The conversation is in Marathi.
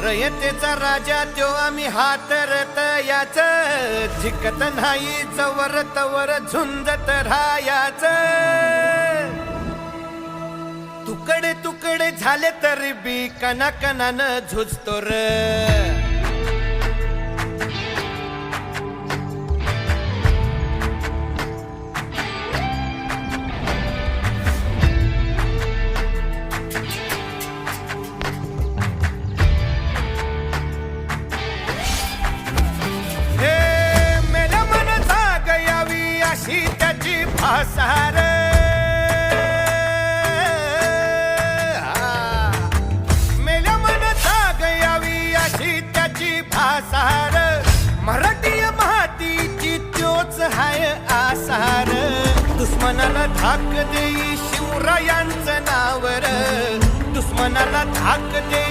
रयतेचा राजा त्यो आम्ही हातरत याच झिकत नाही जवर तवर झुंजत राहायाच तुकडे तुकडे झाले तरी बी कणाकणानं झुजतो र त्याची भासार मेल्या मन जाग यावी अशी त्याची भासार मराठी मातीची त्योच हाय आसार दुश्मनाला धाक देई शिवरायांचं नावर दुश्मनाला धाक देई